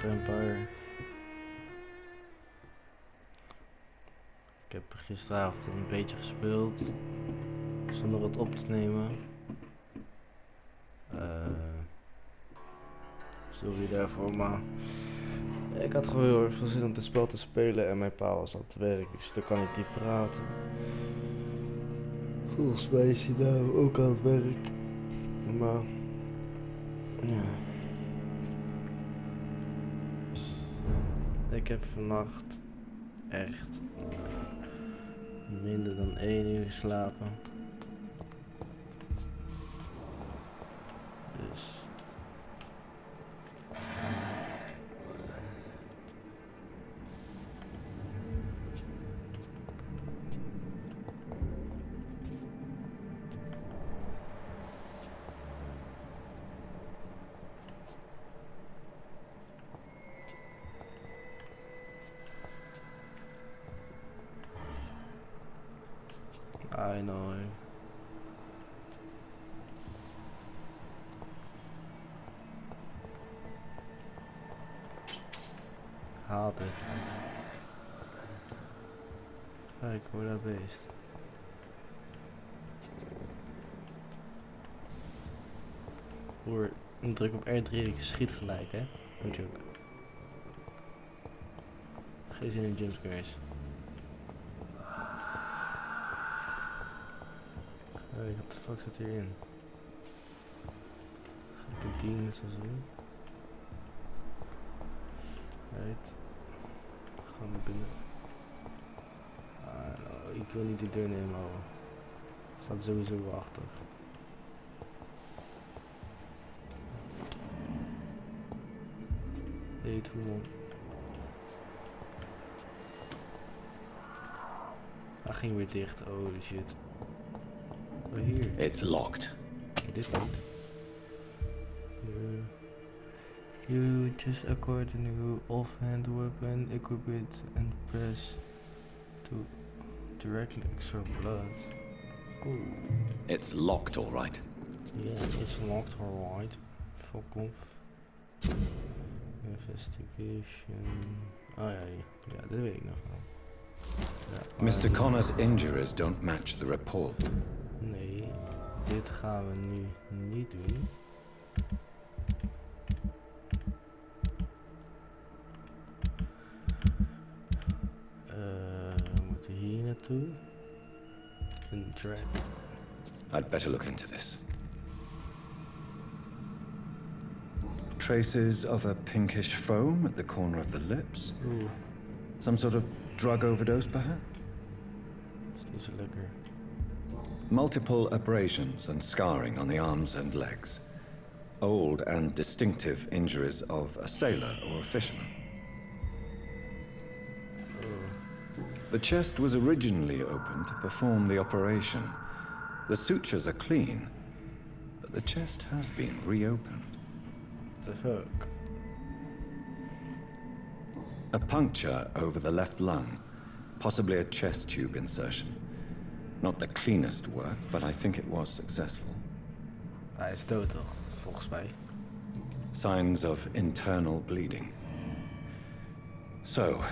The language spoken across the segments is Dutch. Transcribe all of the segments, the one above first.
Vampyr. Ik heb gisteravond een beetje gespeeld zonder wat op te nemen. Sorry daarvoor, maar ik had gewoon heel erg veel zin om dit spel te spelen en mijn pa was aan het werk, dus dan kan ik niet praten. Volgens mij is hij nou ook aan het werk, maar ja. Ik heb vannacht echt minder dan 1 uur geslapen. Dus I know. Haat het. Kijk hoor, dat beest. Hoor, druk op R3 ik schiet gelijk, hè? No joke. Geen zin in jumpscares. Hey, wat de fuck zit hierin? Kantine is zo. Right. Gaan we binnen. Ik wil niet de deur nemen, hoor. Staat sowieso wel achter. Hey, hoe? Hij ging weer dicht, holy shit. Oh, hier. It's locked. Dit niet. You just acquire the new offhand weapon, equip it and press to directly extract blood. Ooh. It's locked, all right. Yeah, it's locked, alright. Fuck off. Investigation. Oh ja, ja, dat weet ik nog wel. Ja, Mr. Connor's injuries don't match the report. Nee, dit gaan we nu niet doen. We moeten hier naartoe. Een trap. I'd better look into this. Traces of a pinkish foam at the corner of the lips. Oeh, Some sort of drug overdose, perhaps? is niet zo lekker. Multiple abrasions and scarring on the arms and legs. Old and distinctive injuries of a sailor or a fisherman. The chest was originally opened to perform the operation. The sutures are clean, but the chest has been reopened. What the fuck? A puncture over the left lung, possibly a chest tube insertion. Not the cleanest work, but I think it was successful. Hij is dood toch, volgens mij. Signs of internal bleeding. So,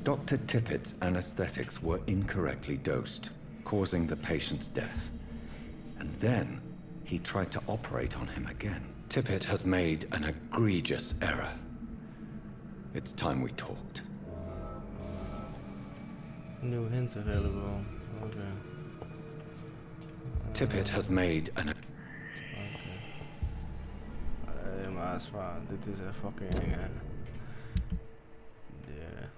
Dr. Tippett's anesthetics were incorrectly dosed, causing the patient's death. And then, he tried to operate on him again. Tippett has made an egregious error. It's time we talked. New hint available. Okay. Tippett has made an... Maar zwaar, dit is echt fucking eng, hè. Yeah.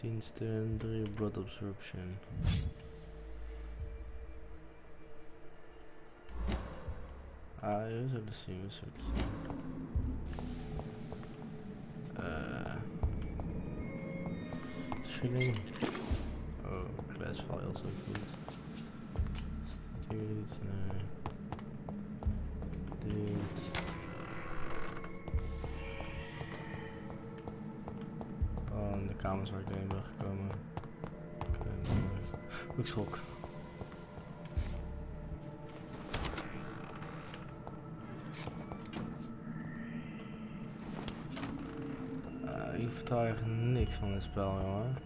Diensten, 3 blood absorption. Ah, we zullen zien, we zullen zien. Shilling. Oh, glass files ook goed. Stuurt naar dit. Oh, de kamers waar ik heen ben gekomen. Ik schrok. versta eigenlijk niks van dit spel, jongen.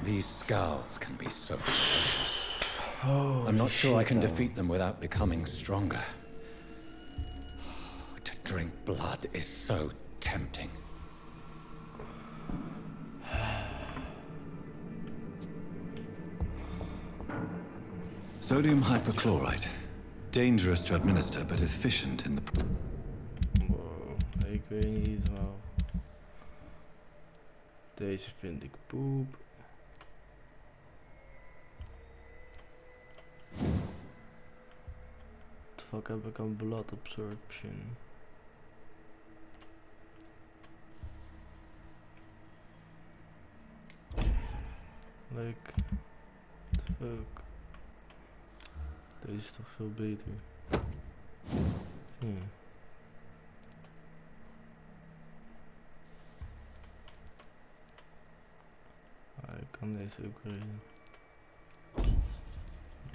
These scowls can be so ferocious. Oh, I'm not sure I can defeat them without becoming stronger. To drink blood is so tempting. Sodium hypochlorite. Dangerous to administer, but efficient in the... Wow, ik weet niet wel. Deze vind ik poep. What the fuck heb ik aan blood absorption? Like, what the fuck? Deze is toch veel beter. Ik kan deze upgraden.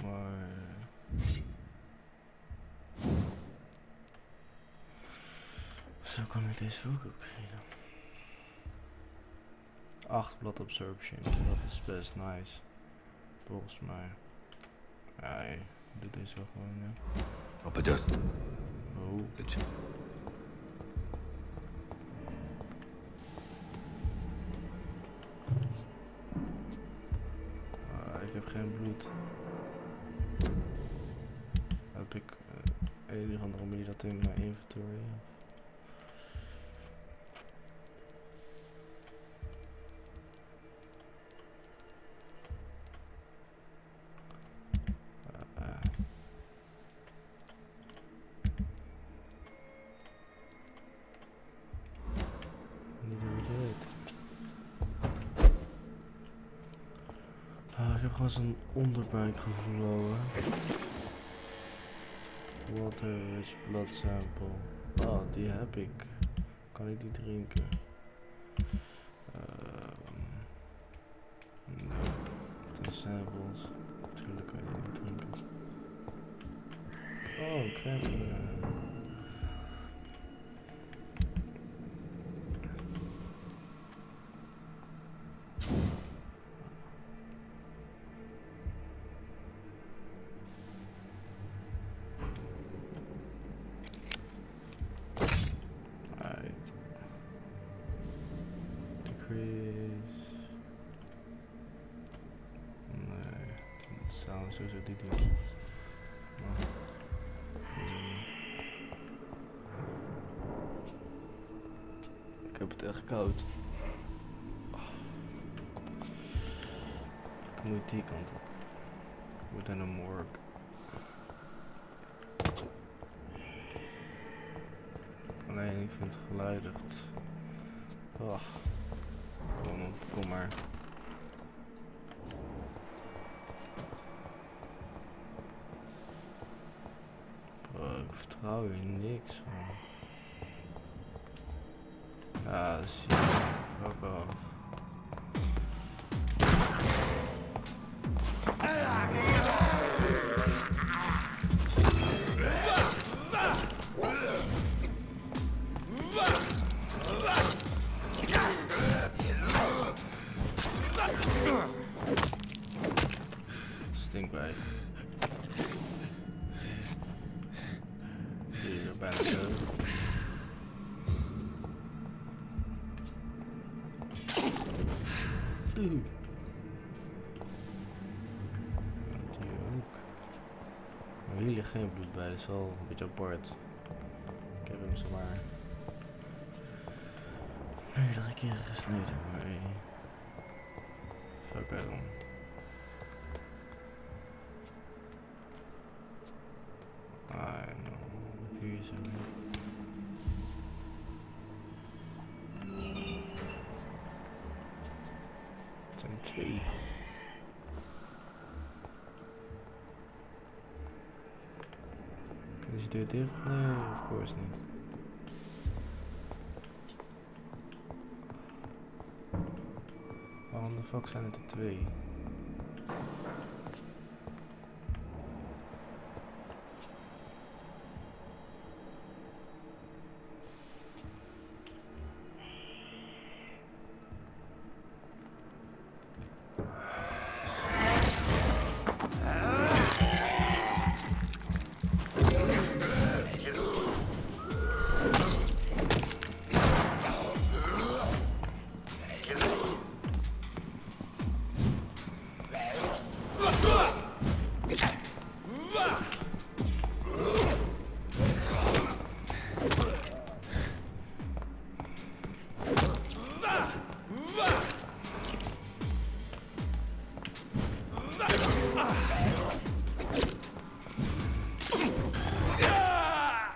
Maar... Zo kan ik deze ook upgraden. 8 blood absorption, dat is best nice. Volgens mij. Ja, ik doe deze wel gewoon, ja. Op het dust. Oh. Ik heb geen bloed. Heb ik een of andere manier dat in mijn inventory. Niet hoe je weet. Ik heb gewoon zo'n onderbuikgevoel, hoor. Water rich blood sample. Oh, die heb ik. Kan ik die drinken? Nee. De samples. Natuurlijk kan je die niet drinken. Oh, krijg je. Sowieso die doen. Ik heb het echt koud. Ik moet die kant op. Ik moet naar een morgue. Alleen ik vind het geluid echt. Oh. Kom op, kom maar. Ik vertrouw hier niks van. Ja, zie je. Fuck off. Stinkbij. Hier bijna zo. Die ook. Maar hier ligt geen bloed bij, dat is wel een beetje apart. Ik heb hem zomaar meerdere keren gesneden, maar hey. Fuck dan. Ah, no. Hier is hem. Het zijn twee. Is de deur dicht? Nee, of course niet. Waarom de fuck zijn het er twee?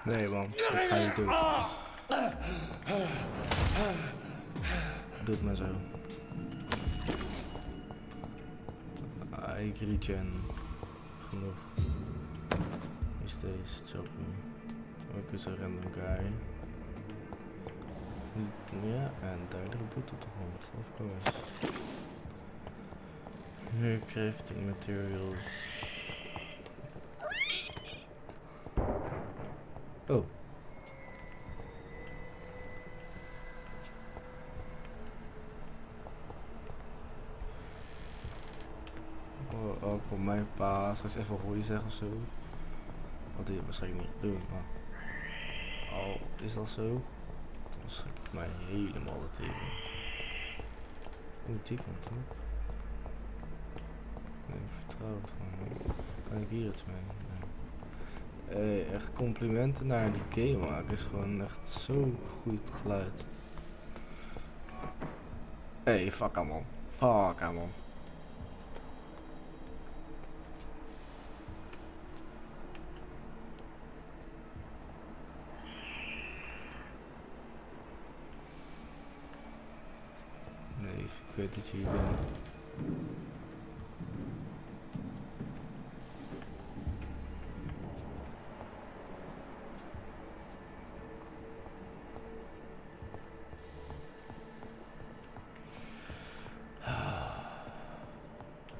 Nee man, dat ga je doen. Doe het maar zo. Ik regen. Genoeg. Is deze choppy. Ook is een random guy. Ja, en daar ligt bloed op de grond, of course. Nu crafting materials. Oh. Oh, voor mijn pa, zou ik even hooi zeggen of zo. Wat die waarschijnlijk niet doen, maar. Al is dat zo, dan schrikt mij helemaal de tegen. Hoe die kant op? Nee, ik vertrouw het gewoon. Kan ik hier iets mee? Nee. Echt complimenten naar die game maken, is gewoon echt zo goed geluid. Fuck hem man. Fuck hem man. Nee, ik weet dat je hier bent.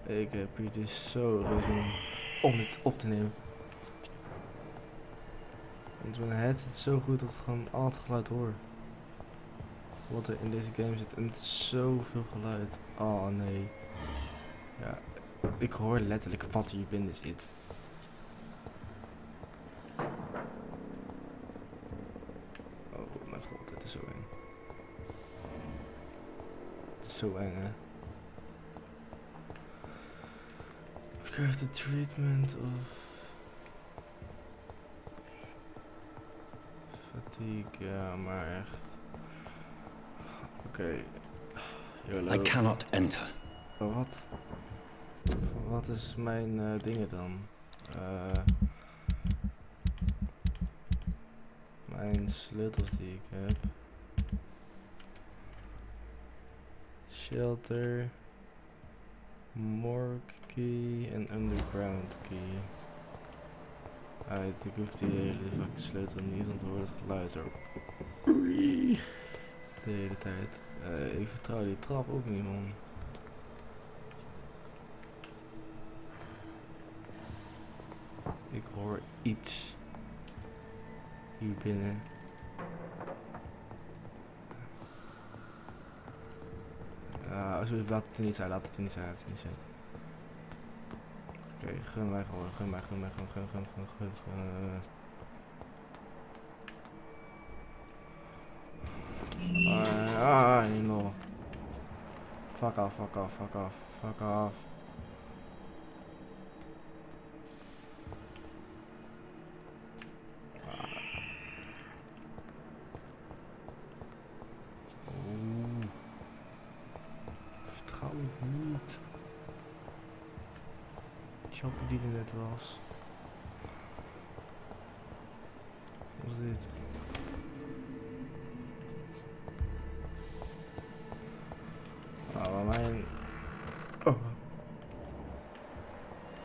Ik heb hier dus zo zin om het op te nemen. Want mijn headset is zo goed dat ik gewoon al het geluid hoor. Wat er in deze game zit. En het is zoveel geluid. Oh nee. Ja, ik hoor letterlijk wat hier binnen zit. Oh mijn god, dit is zo eng. Het is zo eng hè. Krijgt de treatment of fatigue, ja maar echt. Oké. I cannot enter. Wat is mijn dingen dan? Mijn sleutels die ik heb. Shelter, morgue key en underground key. Ik hoef die hele fucking sleutel niet, want er wordt het geluid ook. De hele tijd. Ik vertrouw die trap ook niet, man. Ik hoor iets hier binnen. Alsjeblieft, laat het er niet zijn, laat het er niet zijn, laat het er niet zijn. Oké, gun mij gewoon, gun mij. No. Fuck off. Vertrouw ik niet. Choppen die er net was. Wat is dit? Maar mijn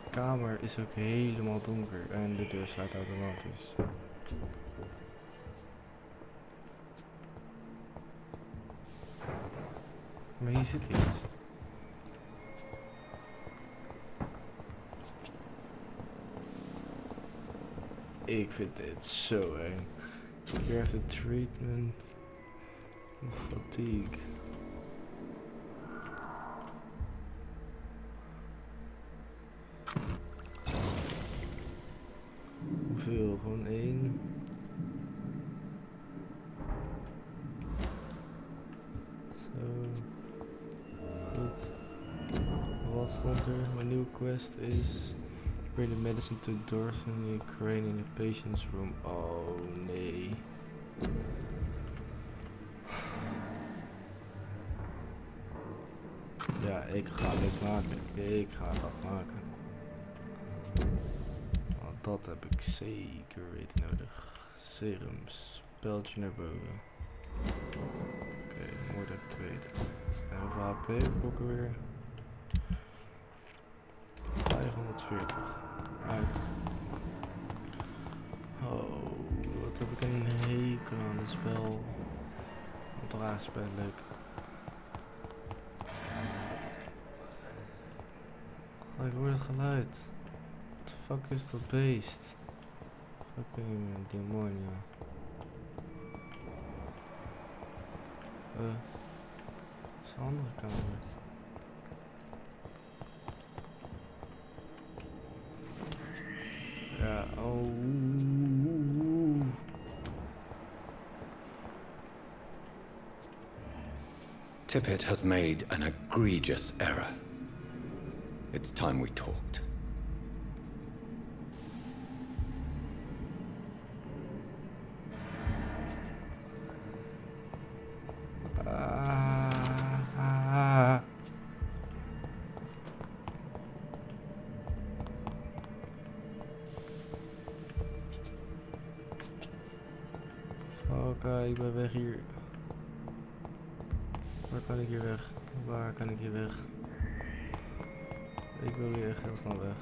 kamer is ook helemaal donker en de deur sluit automatisch. Maar hier zit iets. Ik vind dit zo eng. You have the treatment of fatigue. Hoeveel? Gewoon 1. Zo. Goed. Wat stond er? Mijn nieuwe quest is... Bring the medicine to Dorothy Crane in the patient's room. Oh nee. Ja, ik ga dit maken. Ik ga dat maken. Want dat heb ik zeker weten nodig. Serum, speldje naar boven. Oké, moord heb ik te weten. En hoeveel HP heb ik ook alweer? 540. Uit. Oh, wat heb ik een hekel aan dit spel. Wat raar spel, leuk. Oh, ik hoor het geluid. What the fuck is dat beest? Fucking demonia. Dat is een andere kamer. Ja, oh. Tippett has made an egregious error. It's time we talked. Oké, ik ben weg hier. Waar kan ik hier weg? Waar kan ik hier weg? Ik wil hier echt heel snel weg.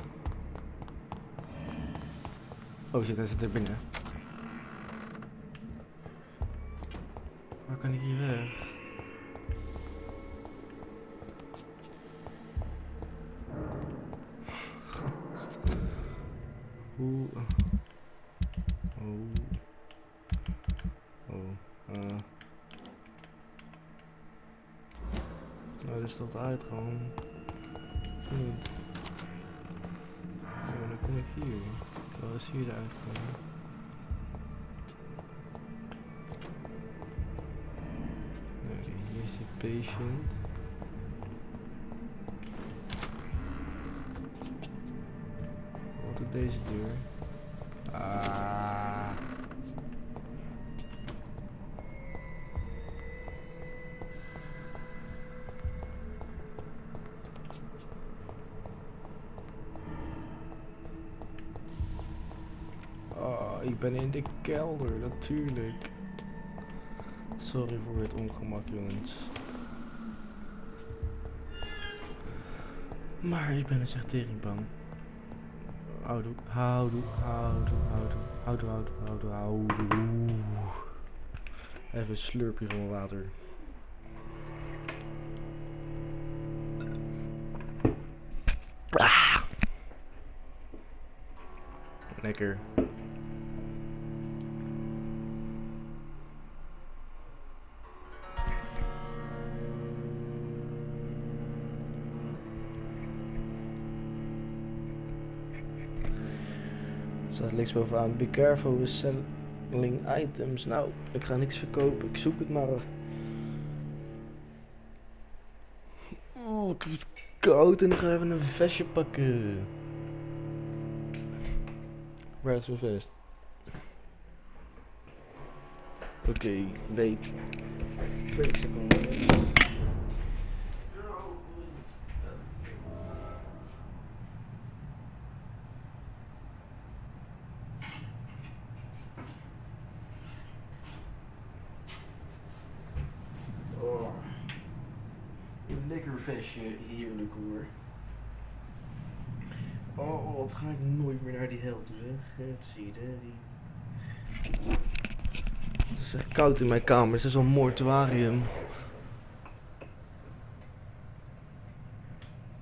Oh shit, hij zit er binnen. Waar kan ik hier weg? Hoe? Nou, dus dat uit gewoon. Goed. Oh, dan kom ik hier. Waar is hier de uitgang? Nee, hier is de patient. Wat doet deze deur? Ik ben in de kelder, natuurlijk. Sorry voor het ongemak, jongens. Maar ik ben dus echt teringbang. Houdoe. Even een slurpje van water. Ah. Lekker. Staat links bovenaan. Be careful with selling items. Nou, ik ga niks verkopen. Ik zoek het maar. Oh, ik heb het koud en ik ga even een vestje pakken. Waar is mijn vest? Oké, weet. Wait a second. Oh, een lekker vestje, heerlijk hoor. Oh, wat ga ik nooit meer naar die hel toe zeg. Het zie je die. Het is echt koud in mijn kamer, het is zo'n mortuarium.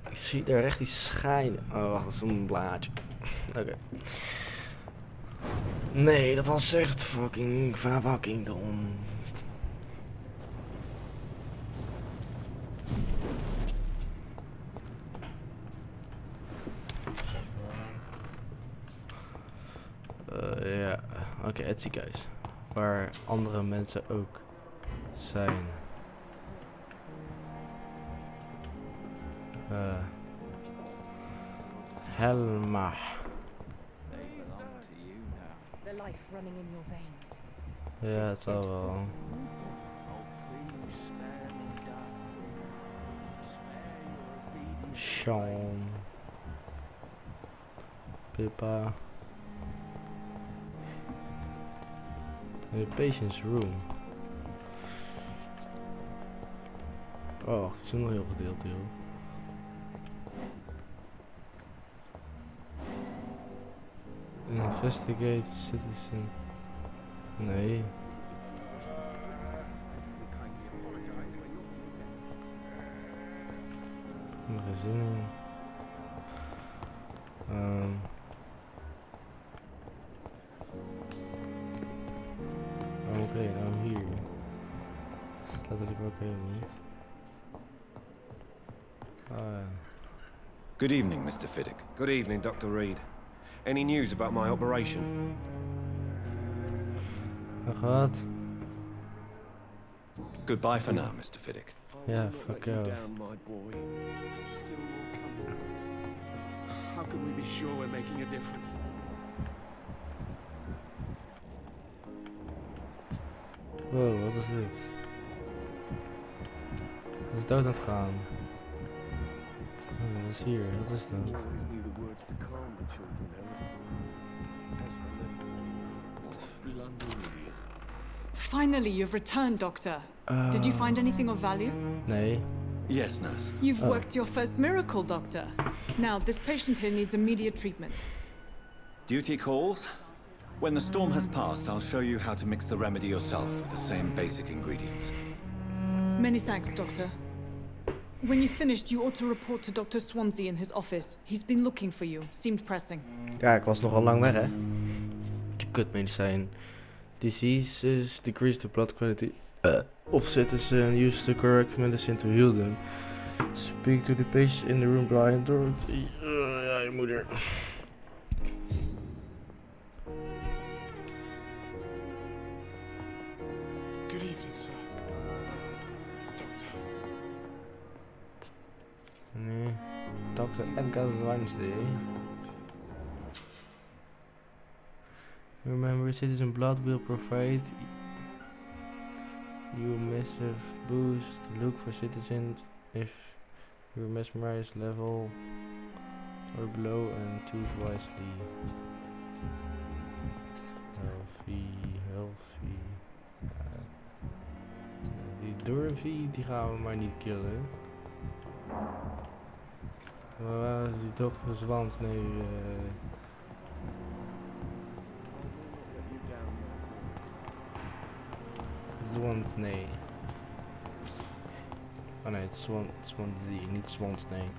Ik zie daar echt iets schijnen. Oh, wacht, dat is een blaadje. Oké. Nee, dat was echt fucking dom. Ja, oké, het ziekenhuis. Waar andere mensen ook zijn. Helma. Ja, het zal wel. Sean. Pippa. The patient's room. Oh, wacht, het is nog heel gedeeld, joh. Investigate citizen. Nee. Geen zin in. Oké, nou hier. Staat er ook helemaal niet. Good evening, Mr. Fiddick. Good evening, Dr. Reed. Any news about my operation? Gaat. Goodbye for now, Mr. Fiddick. Ja, fuck jou. Down, my boy. Still more coming. How can we be sure we're making a difference? Wow, wat is dit? Dat is dood aan het gaan. Oh, dat is hier, wat is dat? Finally, you've returned, Doctor. Did you find anything of value? Nee. Yes, nurse. You've worked your first miracle, Doctor. Now, this patient here needs immediate treatment. Duty calls. When the storm has passed, I'll show you how to mix the remedy yourself with the same basic ingredients. Many thanks, Doctor. When you've finished, you ought to report to Dr. Swansea in his office. He's been looking for you. Seemed pressing. Ja, ik was nogal lang weg, hè. Kutmedicijn. Diseases decrease the blood quality of citizen. Use the correct medicine to heal them. Speak to the patient in the room, Brian Dorothy. Ja, je moeder. Good evening, sir. Doctor. Nee. Dr. Edgar Wednesday. Remember, citizen blood will provide you a massive boost. Look for citizens if your mesmerized level or below and choose wisely. Healthy. Die Dorothy, die gaan we maar niet killen. Waar is die dokter Zwans? Nee, nee. Oh nee, het is Swansea, niet Swans, nee.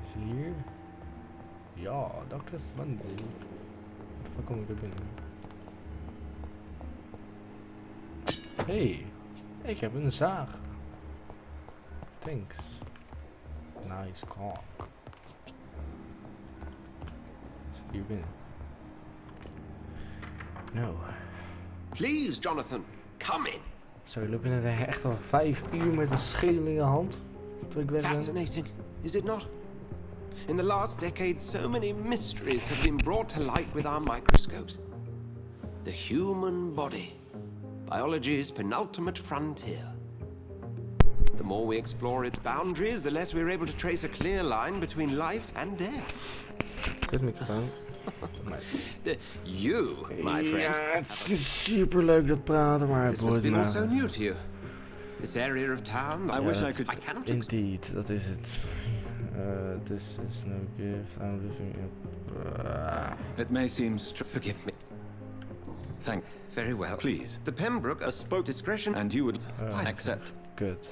Is hier? Ja, Dr. Swansea. Waar kom ik er binnen? Hey, ik heb een zaag. Thanks. Nice cock. Zit hier binnen? No. Please, Jonathan, come in. Zo, je loopt inderdaad echt al 5 uur met een schedel in je hand. Terwijl ik weg ben. Fascinating, is it not? In the last decade, so many mysteries have been brought to light with our microscopes. The human body, biology's penultimate frontier. The more we explore its boundaries, the less we're able to trace a clear line between life and death. Kut microfoon. You, my friend. Ja, het is super leuk dat praten, maar het This must wordt be all so maar... new to you. This area of town. I wish I could. I cannot. Indeed, dat is het. This is no gift. I'm living in. It may seem Forgive me. Thank. Very well. Please. The Pembroke spoke discretion. And you would Oh. accept. Kut.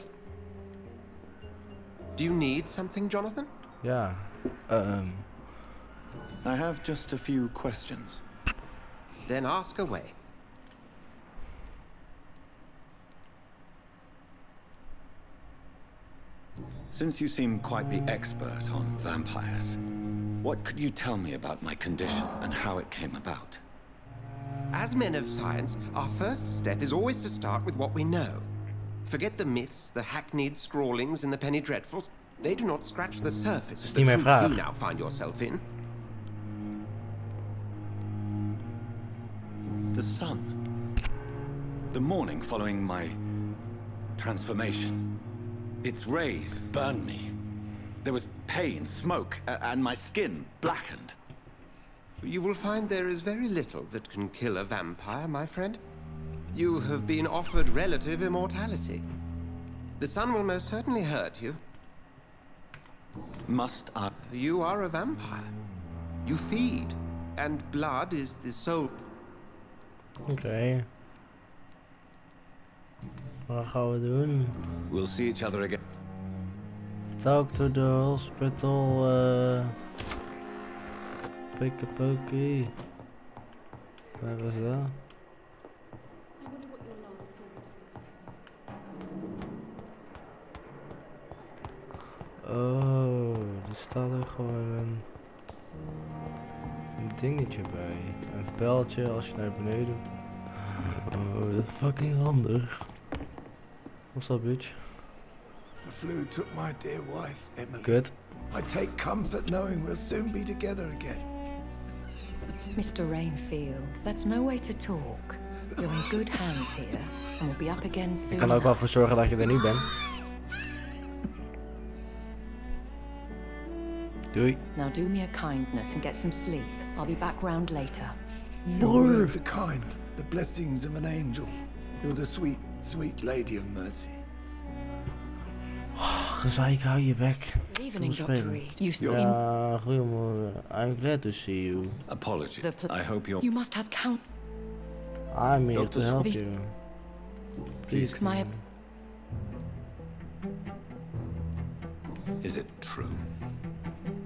Do you need something, Jonathan? Ja. I have just a few questions. Then ask away. Since you seem quite the expert on vampires, what could you tell me about my condition and how it came about? As men of science, our first step is always to start with what we know. Forget the myths, the hackneyed scrawlings, and the penny dreadfuls. They do not scratch the surface of the niet mijn truth vraag. you now find yourself in. The sun. The morning following my transformation. Its rays burned me. There was pain, smoke, and my skin blackened. You will find there is very little that can kill a vampire, my friend. You have been offered relative immortality. The sun will most certainly hurt you. Must I? You are a vampire. You feed, and blood is the soul. Oké. Wat gaan we doen? We'll see each other again. Talk to the hospital. Pick a pokey. Waar was dat? Oh, er staat er gewoon een dingetje bij. Een pijltje als je naar beneden. Oh, dat is fucking handig. What's up, bitch? The flu took my dear wife, Emily. Kut. I take comfort knowing we'll soon be together again. Mr. Rainfield, that's no way to talk. You're in good hands here, and we'll be up again soon. Ik kan er ook wel voor zorgen dat je er niet bent. Doei. Now do me a kindness and get some sleep. I'll be back round later. Your words are kind, the blessings of an angel. You're the sweet, sweet lady of mercy. Gezeik, hou je bek. Good evening, Kom Dr. spelen. Reed. You still in? Ja, goedemorgen. I'm glad to see you. Apologies. The I hope you're. You must have count. I'm here to Dr. help These- you. Please. My Is it true?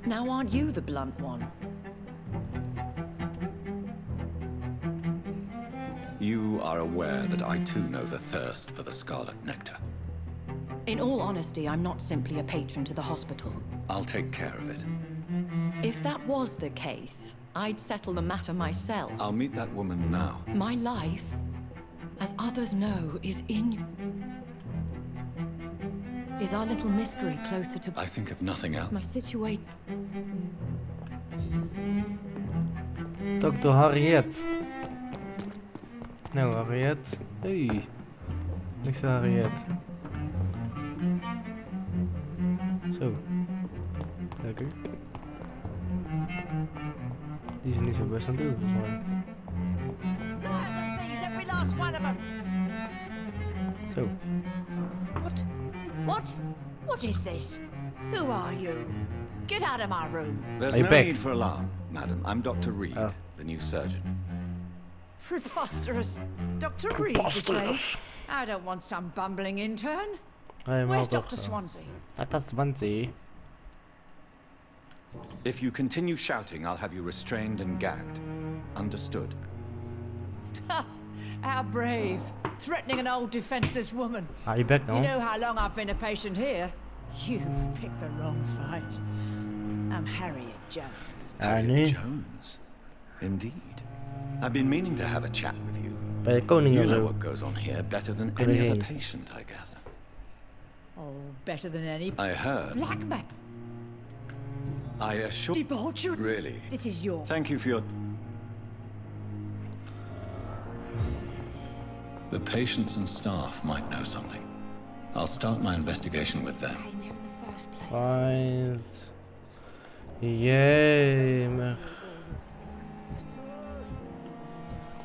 now aren't you the blunt one? You are aware that I too know the thirst for the scarlet nectar. In all honesty, I'm not simply a patron to the hospital. I'll take care of it. If that was the case, I'd settle the matter myself. I'll meet that woman now. My life, as others know, is our little mystery closer to I think of nothing else. my situation. Dr. Harriet. Nou, Harriet. Hey. Niks aan Harriet. Zo. Lekker. Die is niet zo best aan het doen, volgens mij. Liars and thieves, every last one of them. Zo. What? What? What is this? Who are you? Get out of my room. There's Are you no back? need for alarm, madam. I'm Dr. Reed, Oh. the new surgeon. Preposterous. Dr. Reed, you say? I don't want some bumbling intern. Helemaal Where's toch Dr. zo. Swansea? Dr. Swansea. If you continue shouting, I'll have you restrained and gagged. Understood? How brave. Threatening an old defenseless woman. Are you back now? You know how long I've been a patient here? You've picked the wrong fight. I'm Harriet Jones. Nu. Jones. Indeed. I've been meaning to have a chat with you. Bij de koning You en know zo. what goes on here better than any other Koningin. patient, I gather. Oh, better than any I heard. blackmail. I assure Debauchery. Really? This is your... Thank you for your... The patients and staff might know something. I'll start my investigation with them. Came here in the first place. Fijn. Jemig.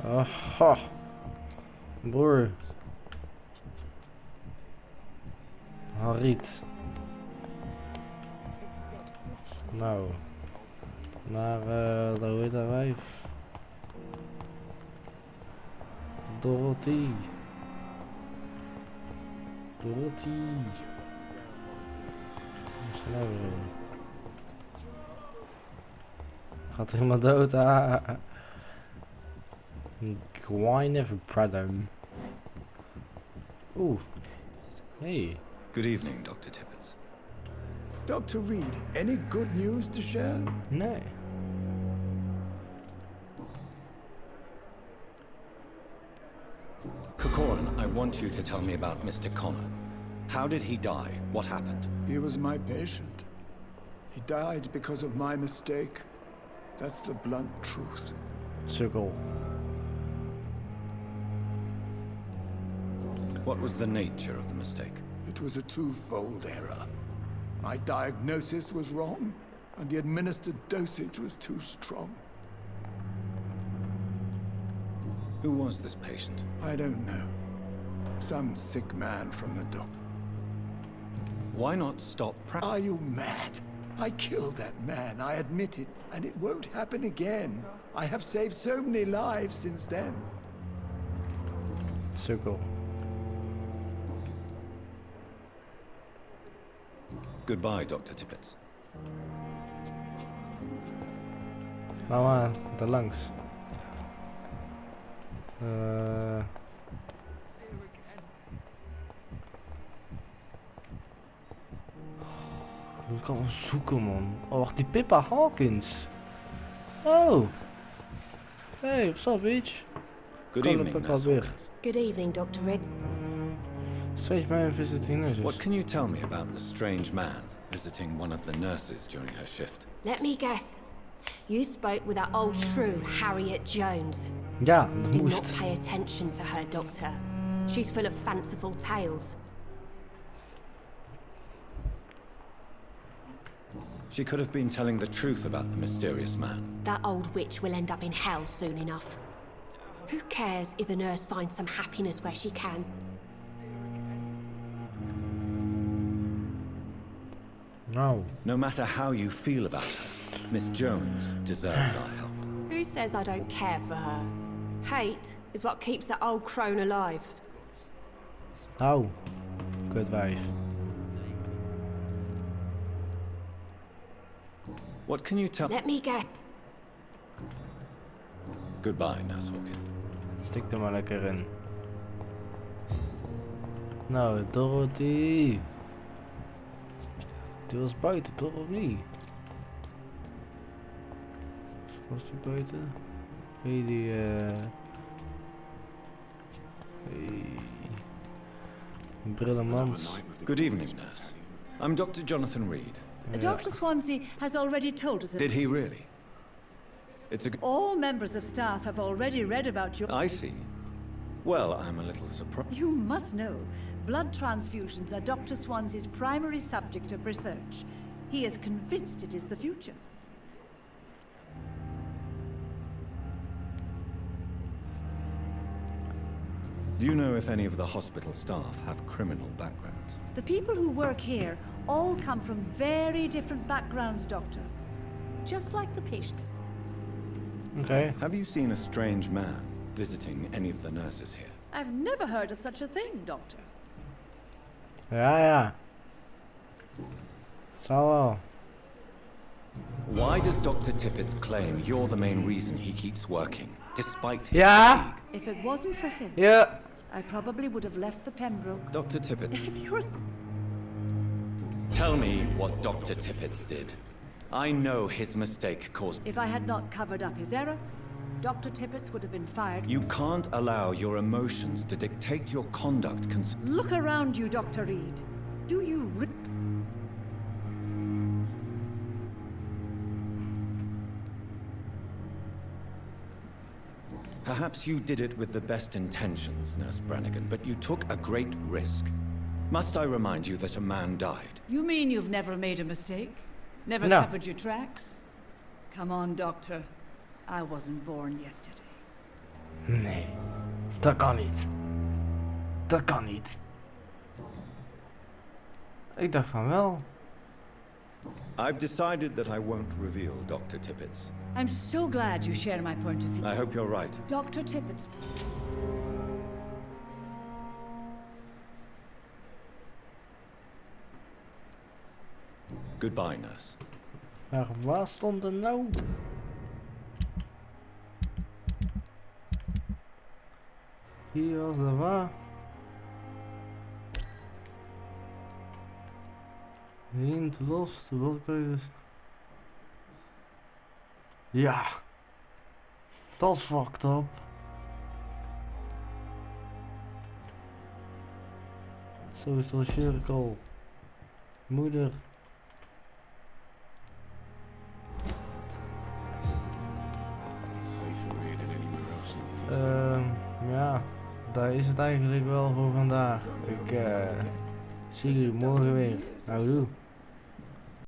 Aha. Broer. Harriet. Nou. Naar de hoe heet dat wijf? Dorothy. Dorothy. Wat is er nou weer? Gaat er iemand dood? Ah. Gwyneth Pradham. Oeh. Hey. Good evening, Dr. Tippett. Dr. Reed, any good news to share? Nee. Corcoran, I want you to tell me about Mr. Connor. How did he die? What happened? He was my patient. He died because of my mistake. That's the blunt truth. Sukkel. What was the nature of the mistake? It was a twofold error. My diagnosis was wrong, and the administered dosage was too strong. Who was this patient? I don't know. Some sick man from the dock. Why not stop Are you mad? I killed that man, I admit it, and it won't happen again. I have saved so many lives since then. Sukkel. Goodbye, Dr. Tippett. Nou maar, daar langs. Ik kan wel zoeken, man. Oh, wacht, die Pippa Hawkins. Oh. Hey, what's up, bitch? Good Call evening, Pippa Nurse weer. Hawkins. Good evening, Dr. Reed. Strange man visiting nurses. What can you tell me about the strange man visiting one of the nurses during her shift? Let me guess. You spoke with that old shrew, Harriet Jones. Ja, dat Do moest. not pay attention to her, Doctor. She's full of fanciful tales. She could have been telling the truth about the mysterious man. That old witch will end up in hell soon enough. Who cares if a nurse finds some happiness where she can? Nou. No matter how you feel about her, Miss Jones deserves our help. Who says I don't care for her? Hate is what keeps that old crone alive. Nou. Kutwijf. What can you tell? Let me get. Goodbye, Nurse Hawkins. Stik er maar lekker in. Nou, Dorothy. Die was buiten, toch of niet? Was die buiten? Hey, die Hey. Brillemans. Good evening, Nurse. I'm Dr. Jonathan Reed. Dr. Swansea has already told us that Did he really? It's a... all members of staff have already read about your... I see. Well, I'm a little surprised. You must know, blood transfusions are Dr. Swansea's primary subject of research. He is convinced it is the future. Do you know if any of the hospital staff have criminal backgrounds? The people who work here all come from very different backgrounds, Doctor. Just like the patient. Okay. Have you seen a strange man visiting any of the nurses here? I've never heard of such a thing, Doctor. Ja, ja. Zal wel. Why does Dr. Tippett's claim you're the main reason he keeps working, despite his Ja. fatigue? If it wasn't for him, Ja. I probably would have left the Pembroke. Dr. Tippett, If you're... tell me what Dr. Tippett did. I know his mistake caused... If I had not covered up his error, Dr. Tippett would have been fired. You can't allow your emotions to dictate your conduct. Look around you, Dr. Reed. Do you Perhaps you did it with the best intentions, Nurse Brannigan, but you took a great risk. Must I remind you that a man died? You mean you've never made a mistake? Never No. covered your tracks? Come on, Doctor. I wasn't born yesterday. Nee. Dat kan niet. Dat kan niet. Ik dacht van wel. I've decided that I won't reveal Dr. Tippett's. I'm so glad you share my point of view. I hope you're right. Dr. Tippett's... Goodbye, nurse. Maar waar stond er nou? Hier was de waar. Heen te los, wat kan je dus... Ja. Dat is fucked up. Social circle. Moeder. Ja, daar is het eigenlijk wel voor vandaag. Ik zie jullie morgen weer. Nou doe.